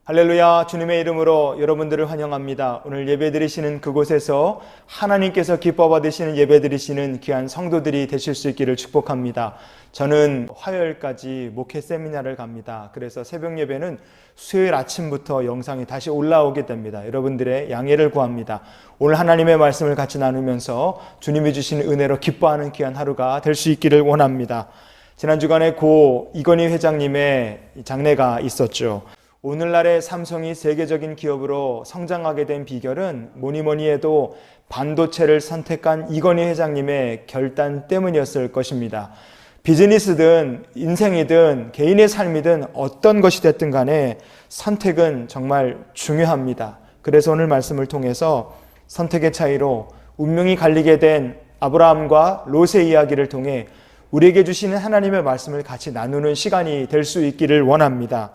할렐루야, 주님의 이름으로 여러분들을 환영합니다. 오늘 예배드리시는 그곳에서 하나님께서 기뻐 받으시는 예배드리시는 귀한 성도들이 되실 수 있기를 축복합니다. 저는 화요일까지 목회 세미나를 갑니다. 그래서 새벽 예배는 수요일 아침부터 영상이 다시 올라오게 됩니다. 여러분들의 양해를 구합니다. 오늘 하나님의 말씀을 같이 나누면서 주님이 주신 은혜로 기뻐하는 귀한 하루가 될 수 있기를 원합니다. 지난 주간에 고 이건희 회장님의 장례가 있었죠. 오늘날의 삼성이 세계적인 기업으로 성장하게 된 비결은 뭐니 해도 반도체를 선택한 이건희 회장님의 결단 때문이었을 것입니다. 비즈니스든 인생이든 개인의 삶이든 어떤 것이 됐든 간에 선택은 정말 중요합니다. 그래서 오늘 말씀을 통해서 선택의 차이로 운명이 갈리게 된 아브라함과 롯의 이야기를 통해 우리에게 주시는 하나님의 말씀을 같이 나누는 시간이 될 수 있기를 원합니다.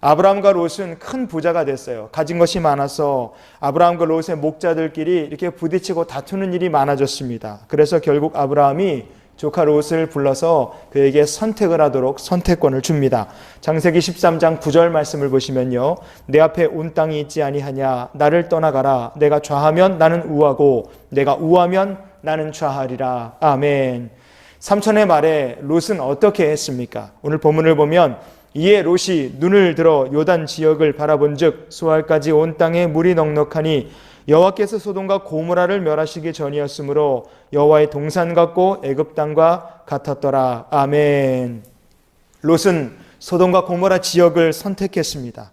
아브라함과 롯은 큰 부자가 됐어요. 가진 것이 많아서 아브라함과 롯의 목자들끼리 이렇게 부딪히고 다투는 일이 많아졌습니다. 그래서 결국 아브라함이 조카 롯을 불러서 그에게 선택을 하도록 선택권을 줍니다. 창세기 13장 9절 말씀을 보시면요, 내 앞에 온 땅이 있지 아니하냐, 나를 떠나가라. 내가 좌하면 나는 우하고 내가 우하면 나는 좌하리라. 아멘. 삼촌의 말에 롯은 어떻게 했습니까? 오늘 본문을 보면 이에 롯이 눈을 들어 요단 지역을 바라본즉 수알까지 온 땅에 물이 넉넉하니 여호와께서 소돔과 고모라를 멸하시기 전이었으므로 여호와의 동산 같고 애굽 땅과 같았더라. 아멘. 롯은 소돔과 고모라 지역을 선택했습니다.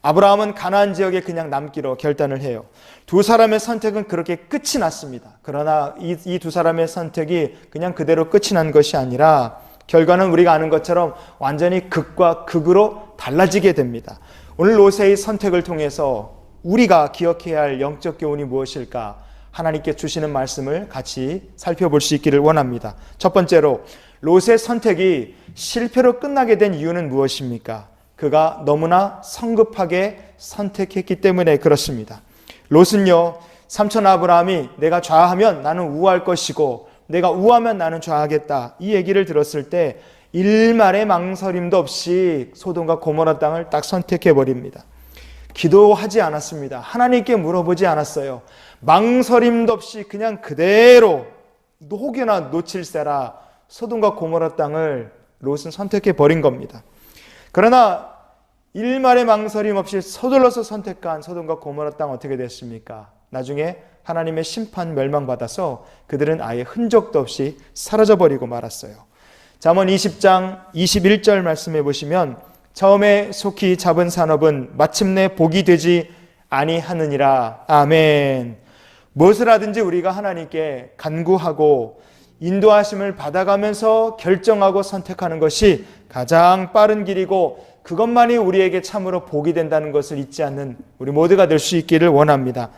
아브라함은 가나안 지역에 그냥 남기로 결단을 해요. 두 사람의 선택은 그렇게 끝이 났습니다. 그러나 이 두 사람의 선택이 그냥 그대로 끝이 난 것이 아니라 결과는 우리가 아는 것처럼 완전히 극과 극으로 달라지게 됩니다. 오늘 롯의 선택을 통해서 우리가 기억해야 할 영적 교훈이 무엇일까? 하나님께 주시는 말씀을 같이 살펴볼 수 있기를 원합니다. 첫 번째로, 롯의 선택이 실패로 끝나게 된 이유는 무엇입니까? 그가 너무나 성급하게 선택했기 때문에 그렇습니다. 롯은요, 삼촌 아브라함이 내가 좌하면 나는 우할 것이고 내가 우하면 나는 좌하겠다, 이 얘기를 들었을 때 일말의 망설임도 없이 소돔과 고모라 땅을 딱 선택해버립니다. 기도하지 않았습니다. 하나님께 물어보지 않았어요. 망설임도 없이 그냥 그대로 혹여나 놓칠세라 소돔과 고모라 땅을 롯은 선택해버린 겁니다. 그러나 일말의 망설임 없이 서둘러서 선택한 소돔과 고모라 땅 어떻게 됐습니까? 나중에 하나님의 심판 멸망받아서 그들은 아예 흔적도 없이 사라져버리고 말았어요. 잠언 20장 21절 말씀해 보시면 처음에 속히 잡은 산업은 마침내 복이 되지 아니하느니라. 아멘. 무엇을 하든지 우리가 하나님께 간구하고 인도하심을 받아가면서 결정하고 선택하는 것이 가장 빠른 길이고 그것만이 우리에게 참으로 복이 된다는 것을 잊지 않는 우리 모두가 될 수 있기를 원합니다.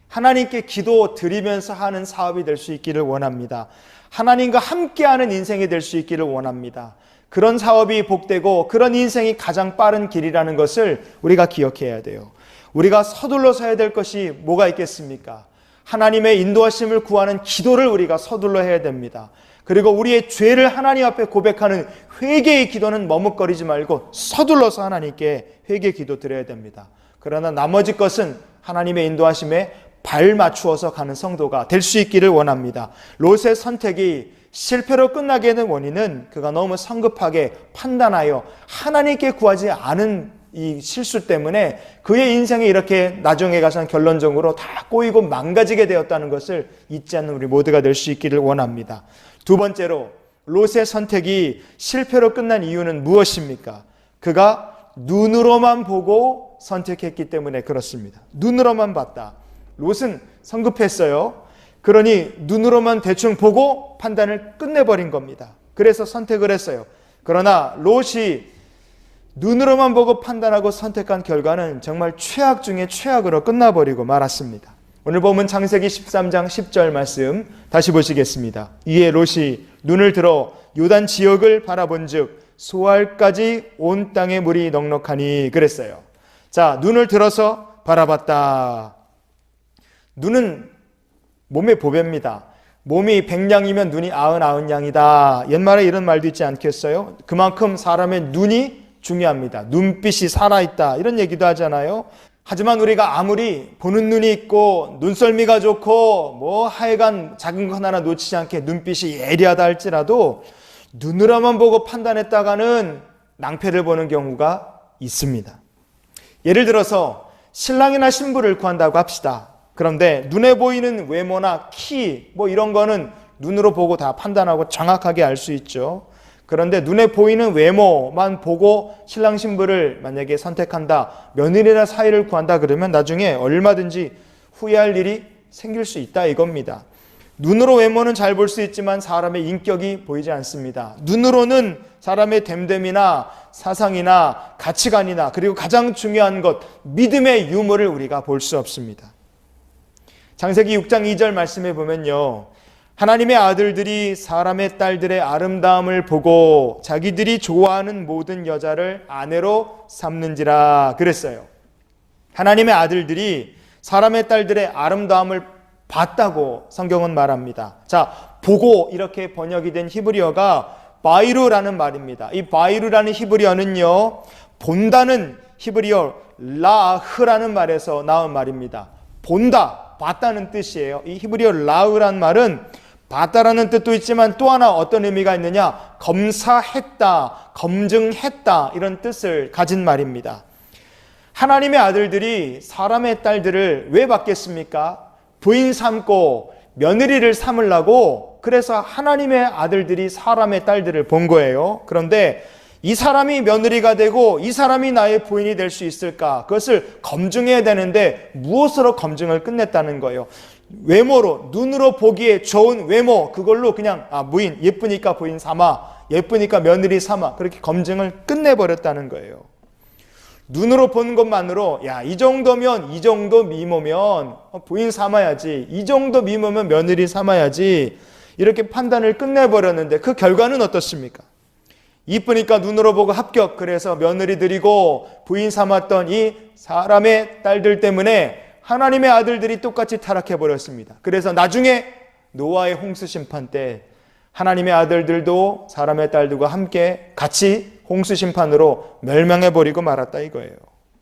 하나님께 기도 드리면서 하는 사업이 될 수 있기를 원합니다. 하나님과 함께하는 인생이 될 수 있기를 원합니다. 그런 사업이 복되고 그런 인생이 가장 빠른 길이라는 것을 우리가 기억해야 돼요. 우리가 서둘러서 해야 될 것이 뭐가 있겠습니까? 하나님의 인도하심을 구하는 기도를 우리가 서둘러 해야 됩니다. 그리고 우리의 죄를 하나님 앞에 고백하는 회개의 기도는 머뭇거리지 말고 서둘러서 하나님께 회개 기도 드려야 됩니다. 그러나 나머지 것은 하나님의 인도하심에 발 맞추어서 가는 성도가 될 수 있기를 원합니다. 롯의 선택이 실패로 끝나게 된 원인은 그가 너무 성급하게 판단하여 하나님께 구하지 않은 이 실수 때문에 그의 인생이 이렇게 나중에 가서는 결론적으로 다 꼬이고 망가지게 되었다는 것을 잊지 않는 우리 모두가 될 수 있기를 원합니다. 두 번째로, 롯의 선택이 실패로 끝난 이유는 무엇입니까? 그가 눈으로만 보고 선택했기 때문에 그렇습니다. 눈으로만 봤다. 롯은 성급했어요. 그러니 눈으로만 대충 보고 판단을 끝내버린 겁니다. 그래서 선택을 했어요. 그러나 롯이 눈으로만 보고 판단하고 선택한 결과는 정말 최악 중에 최악으로 끝나버리고 말았습니다. 오늘 보면 창세기 13장 10절 말씀 다시 보시겠습니다. 이에 롯이 눈을 들어 요단 지역을 바라본즉 소알까지 온 땅에 물이 넉넉하니 그랬어요. 자, 눈을 들어서 바라봤다. 눈은 몸의 보배입니다. 몸이 100냥이면 눈이 99냥이다. 옛말에 이런 말도 있지 않겠어요? 그만큼 사람의 눈이 중요합니다. 눈빛이 살아있다 이런 얘기도 하잖아요. 하지만 우리가 아무리 보는 눈이 있고 눈썰미가 좋고 뭐 하여간 작은 것 하나 놓치지 않게 눈빛이 예리하다 할지라도 눈으로만 보고 판단했다가는 낭패를 보는 경우가 있습니다. 예를 들어서 신랑이나 신부를 구한다고 합시다. 그런데 눈에 보이는 외모나 키 뭐 이런 거는 눈으로 보고 다 판단하고 정확하게 알 수 있죠. 그런데 눈에 보이는 외모만 보고 신랑 신부를 만약에 선택한다, 며느리나 사이를 구한다 그러면 나중에 얼마든지 후회할 일이 생길 수 있다 이겁니다. 눈으로 외모는 잘 볼 수 있지만 사람의 인격이 보이지 않습니다. 눈으로는 사람의 됨됨이나 사상이나 가치관이나 그리고 가장 중요한 것 믿음의 유무를 우리가 볼 수 없습니다. 창세기 6장 2절 말씀에 보면요, 하나님의 아들들이 사람의 딸들의 아름다움을 보고 자기들이 좋아하는 모든 여자를 아내로 삼는지라 그랬어요. 하나님의 아들들이 사람의 딸들의 아름다움을 봤다고 성경은 말합니다. 자, 보고 이렇게 번역이 된 히브리어가 바이루라는 말입니다. 이 바이루라는 히브리어는요, 본다는 히브리어 라흐라는 말에서 나온 말입니다. 본다, 봤다는 뜻이에요. 이 히브리어 라흐라는 말은 봤다라는 뜻도 있지만 또 하나 어떤 의미가 있느냐, 검사했다, 검증했다 이런 뜻을 가진 말입니다. 하나님의 아들들이 사람의 딸들을 왜 받겠습니까? 부인 삼고 며느리를 삼으려고, 그래서 하나님의 아들들이 사람의 딸들을 본 거예요. 그런데 이 사람이 며느리가 되고 이 사람이 나의 부인이 될 수 있을까? 그것을 검증해야 되는데 무엇으로 검증을 끝냈다는 거예요? 외모로, 눈으로 보기에 좋은 외모, 그걸로 그냥 부인, 예쁘니까 부인 삼아, 예쁘니까 며느리 삼아, 그렇게 검증을 끝내버렸다는 거예요. 눈으로 보는 것만으로 이 정도면, 이 정도 미모면 부인 삼아야지, 이 정도 미모면 며느리 삼아야지, 이렇게 판단을 끝내버렸는데 그 결과는 어떻습니까? 이쁘니까 눈으로 보고 합격, 그래서 며느리 드리고 부인 삼았던 이 사람의 딸들 때문에 하나님의 아들들이 똑같이 타락해버렸습니다. 그래서 나중에 노아의 홍수 심판 때 하나님의 아들들도 사람의 딸들과 함께 같이 홍수 심판으로 멸망해버리고 말았다 이거예요.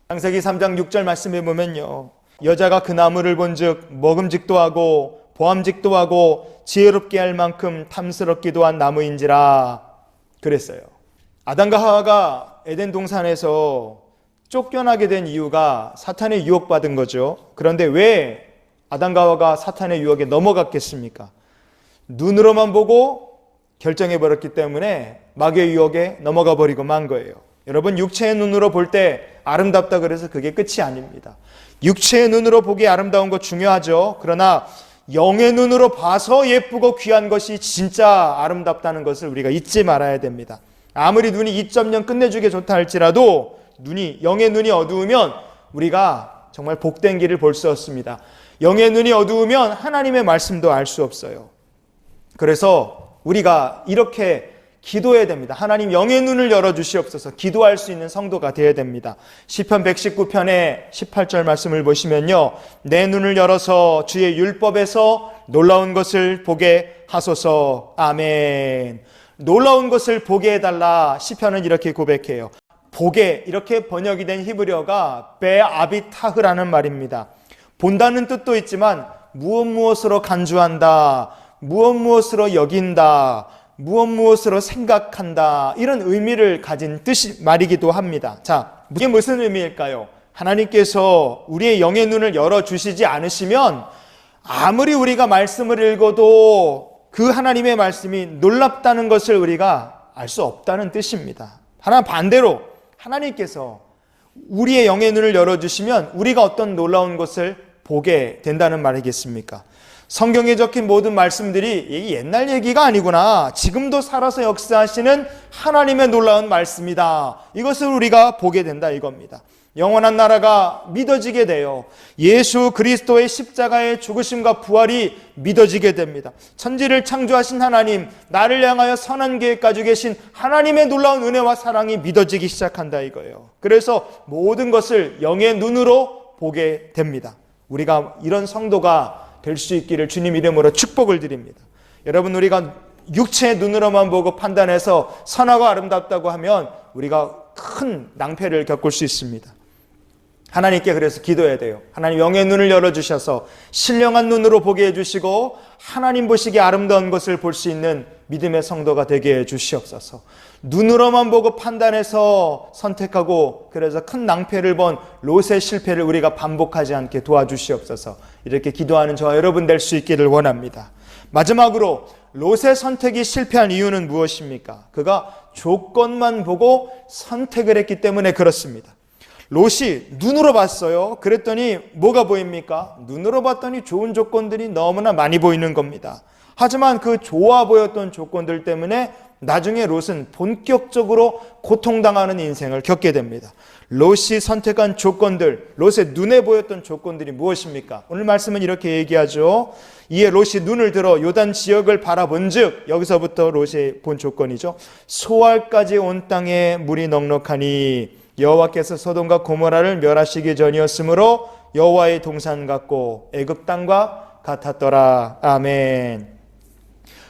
창세기 3장 6절 말씀해 보면요, 여자가 그 나무를 본즉 먹음직도 하고 보암직도 하고 지혜롭게 할 만큼 탐스럽기도 한 나무인지라 그랬어요. 아담과 하와가 에덴 동산에서 쫓겨나게 된 이유가 사탄의 유혹받은 거죠. 그런데 왜 아담과 하와가 사탄의 유혹에 넘어갔겠습니까? 눈으로만 보고 결정해버렸기 때문에 마귀의 유혹에 넘어가 버리고 만 거예요. 여러분, 육체의 눈으로 볼 때 아름답다 그래서 그게 끝이 아닙니다. 육체의 눈으로 보기 아름다운 거 중요하죠. 그러나 영의 눈으로 봐서 예쁘고 귀한 것이 진짜 아름답다는 것을 우리가 잊지 말아야 됩니다. 아무리 눈이 2.0 끝내주게 좋다 할지라도 영의 눈이 어두우면 우리가 정말 복된 길을 볼 수 없습니다. 영의 눈이 어두우면 하나님의 말씀도 알 수 없어요. 그래서 우리가 이렇게 기도해야 됩니다. 하나님 영의 눈을 열어주시옵소서. 기도할 수 있는 성도가 되어야 됩니다. 시편 119편의 18절 말씀을 보시면요, 내 눈을 열어서 주의 율법에서 놀라운 것을 보게 하소서. 아멘. 놀라운 것을 보게 해달라. 시편은 이렇게 고백해요. 보게, 이렇게 번역이 된 히브리어가 베아비타흐라는 말입니다. 본다는 뜻도 있지만 무엇으로 간주한다, 무엇으로 여긴다, 무엇으로 생각한다, 이런 의미를 가진 말이기도 합니다. 자, 이게 무슨 의미일까요? 하나님께서 우리의 영의 눈을 열어주시지 않으시면 아무리 우리가 말씀을 읽어도 그 하나님의 말씀이 놀랍다는 것을 우리가 알 수 없다는 뜻입니다. 하나 반대로 하나님께서 우리의 영의 눈을 열어주시면 우리가 어떤 놀라운 것을 보게 된다는 말이겠습니까? 성경에 적힌 모든 말씀들이 옛날 얘기가 아니구나, 지금도 살아서 역사하시는 하나님의 놀라운 말씀이다, 이것을 우리가 보게 된다 이겁니다. 영원한 나라가 믿어지게 돼요. 예수 그리스도의 십자가의 죽으심과 부활이 믿어지게 됩니다. 천지를 창조하신 하나님, 나를 향하여 선한 계획 가지고 계신 하나님의 놀라운 은혜와 사랑이 믿어지기 시작한다 이거예요. 그래서 모든 것을 영의 눈으로 보게 됩니다. 우리가 이런 성도가 될 수 있기를 주님 이름으로 축복을 드립니다. 여러분, 우리가 육체의 눈으로만 보고 판단해서 선하고 아름답다고 하면 우리가 큰 낭패를 겪을 수 있습니다. 하나님께 그래서 기도해야 돼요. 하나님 영의 눈을 열어주셔서 신령한 눈으로 보게 해주시고 하나님 보시기에 아름다운 것을 볼 수 있는 믿음의 성도가 되게 해주시옵소서. 눈으로만 보고 판단해서 선택하고 그래서 큰 낭패를 본 롯의 실패를 우리가 반복하지 않게 도와주시옵소서. 이렇게 기도하는 저와 여러분 될 수 있기를 원합니다. 마지막으로 롯의 선택이 실패한 이유는 무엇입니까? 그가 조건만 보고 선택을 했기 때문에 그렇습니다. 롯이 눈으로 봤어요. 그랬더니 뭐가 보입니까? 눈으로 봤더니 좋은 조건들이 너무나 많이 보이는 겁니다. 하지만 그 좋아 보였던 조건들 때문에 나중에 롯은 본격적으로 고통당하는 인생을 겪게 됩니다. 롯이 선택한 조건들, 롯의 눈에 보였던 조건들이 무엇입니까? 오늘 말씀은 이렇게 얘기하죠. 이에 롯이 눈을 들어 요단 지역을 바라본 즉, 여기서부터 롯이 본 조건이죠. 소알까지 온 땅에 물이 넉넉하니 여호와께서 소돔과 고모라를 멸하시기 전이었으므로 여호와의 동산 같고 애굽 땅과 같았더라. 아멘.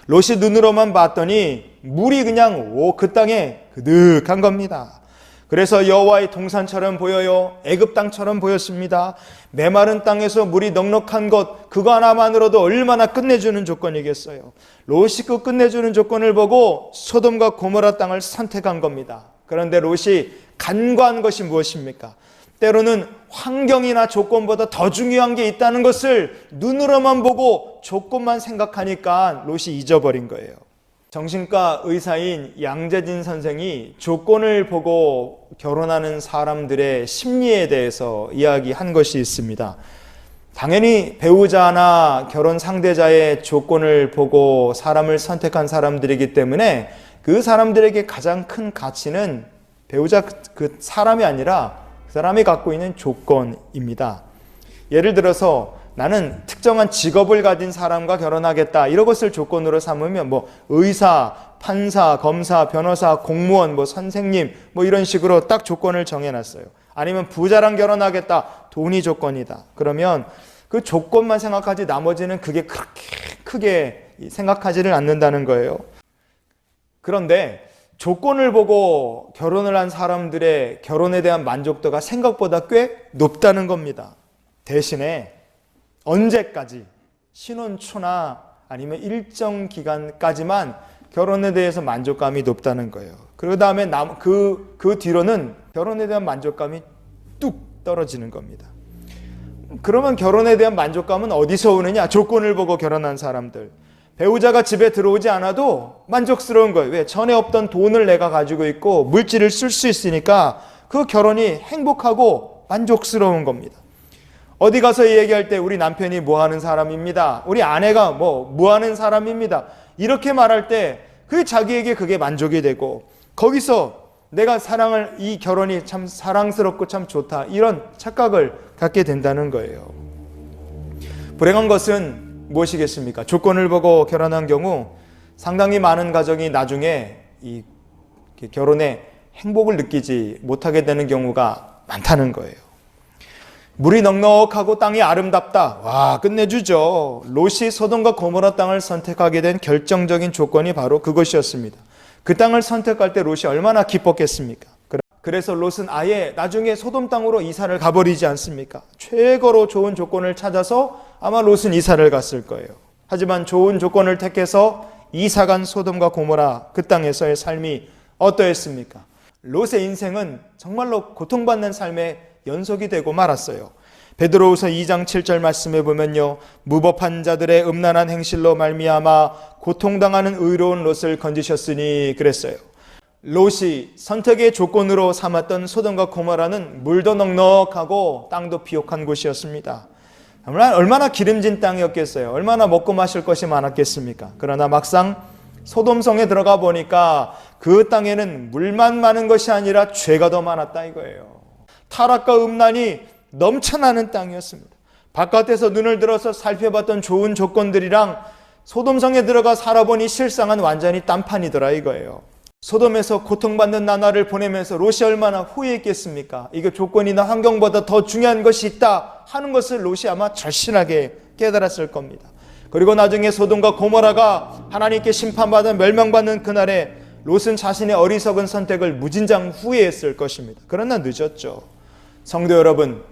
롯이 눈으로만 봤더니 물이 그냥 그 땅에 그득한 겁니다. 그래서 여호와의 동산처럼 보여요. 애굽 땅처럼 보였습니다. 메마른 땅에서 물이 넉넉한 것, 그거 하나만으로도 얼마나 끝내주는 조건이겠어요. 롯이 그 끝내주는 조건을 보고 소돔과 고모라 땅을 선택한 겁니다. 그런데 롯이 간과한 것이 무엇입니까? 때로는 환경이나 조건보다 더 중요한 게 있다는 것을 눈으로만 보고 조건만 생각하니까 롯이 잊어버린 거예요. 정신과 의사인 양재진 선생이 조건을 보고 결혼하는 사람들의 심리에 대해서 이야기한 것이 있습니다. 당연히 배우자나 결혼 상대자의 조건을 보고 사람을 선택한 사람들이기 때문에 그 사람들에게 가장 큰 가치는 배우자 그 사람이 아니라 그 사람이 갖고 있는 조건입니다. 예를 들어서 나는 특정한 직업을 가진 사람과 결혼하겠다, 이런 것을 조건으로 삼으면 의사, 판사, 검사, 변호사, 공무원, 선생님 이런 식으로 딱 조건을 정해놨어요. 아니면 부자랑 결혼하겠다, 돈이 조건이다. 그러면 그 조건만 생각하지 나머지는 그게 그렇게 크게 생각하지를 않는다는 거예요. 그런데 조건을 보고 결혼을 한 사람들의 결혼에 대한 만족도가 생각보다 꽤 높다는 겁니다. 대신에 언제까지, 신혼초나 아니면 일정 기간까지만 결혼에 대해서 만족감이 높다는 거예요. 그 다음에 그 뒤로는 결혼에 대한 만족감이 뚝 떨어지는 겁니다. 그러면 결혼에 대한 만족감은 어디서 오느냐? 조건을 보고 결혼한 사람들. 배우자가 집에 들어오지 않아도 만족스러운 거예요. 왜? 전에 없던 돈을 내가 가지고 있고 물질을 쓸 수 있으니까 그 결혼이 행복하고 만족스러운 겁니다. 어디 가서 얘기할 때 우리 남편이 뭐 하는 사람입니다. 우리 아내가 뭐 하는 사람입니다. 이렇게 말할 때 그게 자기에게 그게 만족이 되고 거기서 내가 이 결혼이 참 사랑스럽고 참 좋다, 이런 착각을 갖게 된다는 거예요. 불행한 것은 무엇이겠습니까? 조건을 보고 결혼한 경우 상당히 많은 가정이 나중에 이 결혼에 행복을 느끼지 못하게 되는 경우가 많다는 거예요. 물이 넉넉하고 땅이 아름답다. 와, 끝내주죠. 롯이 소돔과 고모라 땅을 선택하게 된 결정적인 조건이 바로 그것이었습니다. 그 땅을 선택할 때 롯이 얼마나 기뻤겠습니까? 그래서 롯은 아예 나중에 소돔 땅으로 이사를 가버리지 않습니까? 최고로 좋은 조건을 찾아서 아마 롯은 이사를 갔을 거예요. 하지만 좋은 조건을 택해서 이사간 소돔과 고모라 그 땅에서의 삶이 어떠했습니까? 롯의 인생은 정말로 고통받는 삶의 연속이 되고 말았어요. 베드로후서 2장 7절 말씀에 보면요, 무법한 자들의 음란한 행실로 말미암아 고통당하는 의로운 롯을 건지셨으니 그랬어요. 롯이 선택의 조건으로 삼았던 소돔과 고모라는 물도 넉넉하고 땅도 비옥한 곳이었습니다. 얼마나 기름진 땅이었겠어요. 얼마나 먹고 마실 것이 많았겠습니까? 그러나 막상 소돔성에 들어가 보니까 그 땅에는 물만 많은 것이 아니라 죄가 더 많았다 이거예요. 타락과 음란이 넘쳐나는 땅이었습니다. 바깥에서 눈을 들어서 살펴봤던 좋은 조건들이랑 소돔성에 들어가 살아보니 실상은 완전히 딴판이더라 이거예요. 소돔에서 고통받는 나날을 보내면서 롯이 얼마나 후회했겠습니까? 이게 조건이나 환경보다 더 중요한 것이 있다 하는 것을 롯이 아마 절실하게 깨달았을 겁니다. 그리고 나중에 소돔과 고모라가 하나님께 심판받아 멸망받는 그날에 롯은 자신의 어리석은 선택을 무진장 후회했을 것입니다. 그러나 늦었죠. 성도 여러분,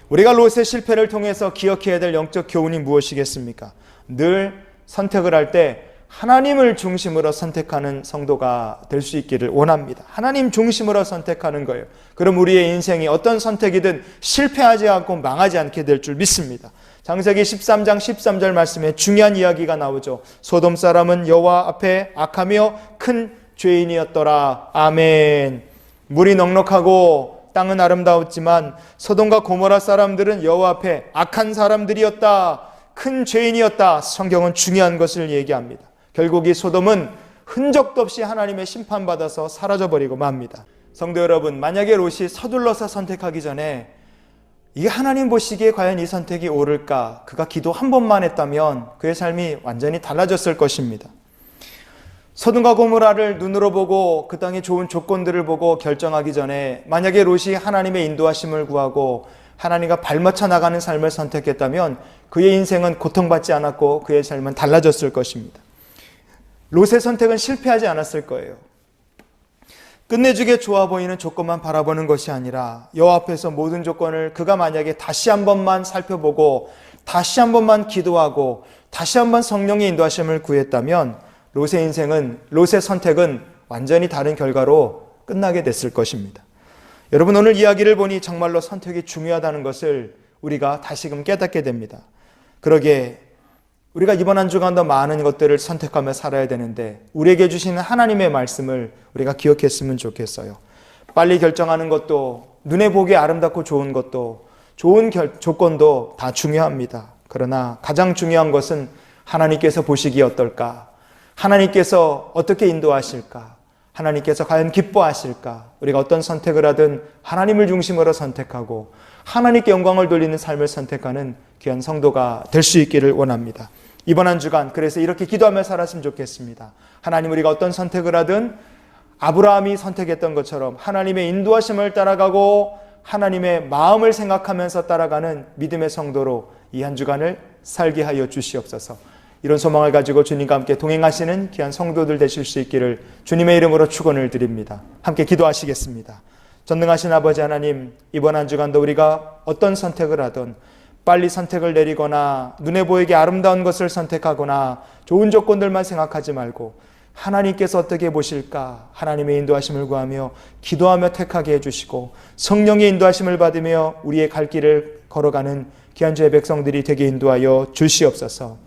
우리가 롯의 실패를 통해서 기억해야 될 영적 교훈이 무엇이겠습니까? 늘 선택을 할 때 하나님을 중심으로 선택하는 성도가 될 수 있기를 원합니다. 하나님 중심으로 선택하는 거예요. 그럼 우리의 인생이 어떤 선택이든 실패하지 않고 망하지 않게 될 줄 믿습니다. 창세기 13장 13절 말씀에 중요한 이야기가 나오죠. 소돔 사람은 여호와 앞에 악하며 큰 죄인이었더라. 아멘. 물이 넉넉하고 땅은 아름다웠지만 소돔과 고모라 사람들은 여호와 앞에 악한 사람들이었다. 큰 죄인이었다. 성경은 중요한 것을 얘기합니다. 결국 이 소돔은 흔적도 없이 하나님의 심판받아서 사라져버리고 맙니다. 성도 여러분, 만약에 롯이 서둘러서 선택하기 전에 이게 하나님 보시기에 과연 이 선택이 옳을까? 그가 기도 한 번만 했다면 그의 삶이 완전히 달라졌을 것입니다. 소돔과 고모라를 눈으로 보고 그 땅의 좋은 조건들을 보고 결정하기 전에 만약에 롯이 하나님의 인도하심을 구하고 하나님과 발맞춰 나가는 삶을 선택했다면 그의 인생은 고통받지 않았고 그의 삶은 달라졌을 것입니다. 롯의 선택은 실패하지 않았을 거예요. 끝내주게 좋아 보이는 조건만 바라보는 것이 아니라 여호와 앞에서 모든 조건을 그가 만약에 다시 한 번만 살펴보고 다시 한 번만 기도하고 다시 한 번 성령의 인도하심을 구했다면 롯의 선택은 완전히 다른 결과로 끝나게 됐을 것입니다. 여러분, 오늘 이야기를 보니 정말로 선택이 중요하다는 것을 우리가 다시금 깨닫게 됩니다. 그러기에 우리가 이번 한 주간 더 많은 것들을 선택하며 살아야 되는데 우리에게 주시는 하나님의 말씀을 우리가 기억했으면 좋겠어요. 빨리 결정하는 것도 눈에 보기에 아름답고 좋은 것도 좋은 조건도 다 중요합니다. 그러나 가장 중요한 것은 하나님께서 보시기에 어떨까? 하나님께서 어떻게 인도하실까? 하나님께서 과연 기뻐하실까? 우리가 어떤 선택을 하든 하나님을 중심으로 선택하고 하나님께 영광을 돌리는 삶을 선택하는 귀한 성도가 될 수 있기를 원합니다. 이번 한 주간 그래서 이렇게 기도하며 살았으면 좋겠습니다. 하나님, 우리가 어떤 선택을 하든 아브라함이 선택했던 것처럼 하나님의 인도하심을 따라가고 하나님의 마음을 생각하면서 따라가는 믿음의 성도로 이 한 주간을 살게 하여 주시옵소서. 이런 소망을 가지고 주님과 함께 동행하시는 귀한 성도들 되실 수 있기를 주님의 이름으로 축원을 드립니다. 함께 기도하시겠습니다. 전능하신 아버지 하나님, 이번 한 주간도 우리가 어떤 선택을 하든 빨리 선택을 내리거나 눈에 보이게 아름다운 것을 선택하거나 좋은 조건들만 생각하지 말고 하나님께서 어떻게 보실까? 하나님의 인도하심을 구하며 기도하며 택하게 해주시고 성령의 인도하심을 받으며 우리의 갈 길을 걸어가는 귀한 주의 백성들이 되게 인도하여 주시옵소서.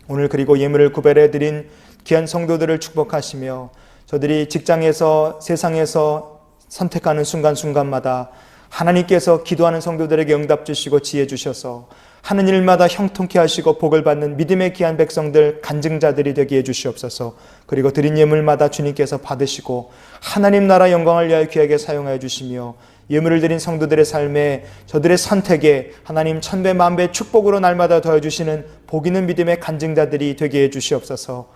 오늘 그리고 예물을 구별해드린 귀한 성도들을 축복하시며 저들이 직장에서 세상에서 선택하는 순간순간마다 하나님께서 기도하는 성도들에게 응답 주시고 지혜 주셔서 하는 일마다 형통케 하시고 복을 받는 믿음의 귀한 백성들, 간증자들이 되게 해주시옵소서. 그리고 드린 예물마다 주님께서 받으시고 하나님 나라 영광을 위하여 귀하게 사용하여 주시며 예물을 드린 성도들의 삶에 저들의 선택에 하나님 천배 만배 축복으로 날마다 더해주시는 복 있는 믿음의 간증자들이 되게 해주시옵소서.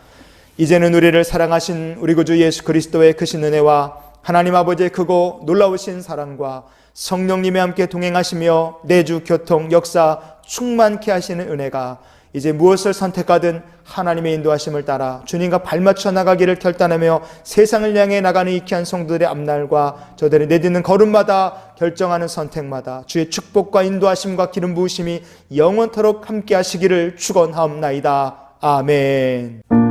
이제는 우리를 사랑하신 우리 구주 예수 그리스도의 크신 은혜와 하나님 아버지의 크고 놀라우신 사랑과 성령님이 함께 동행하시며 내주 교통 역사 충만케 하시는 은혜가 이제 무엇을 선택하든 하나님의 인도하심을 따라 주님과 발맞춰 나가기를 결단하며 세상을 향해 나가는 이 귀한 성도들의 앞날과 저들의 내딛는 걸음마다 결정하는 선택마다 주의 축복과 인도하심과 기름 부으심이 영원토록 함께 하시기를 축원하옵나이다. 아멘.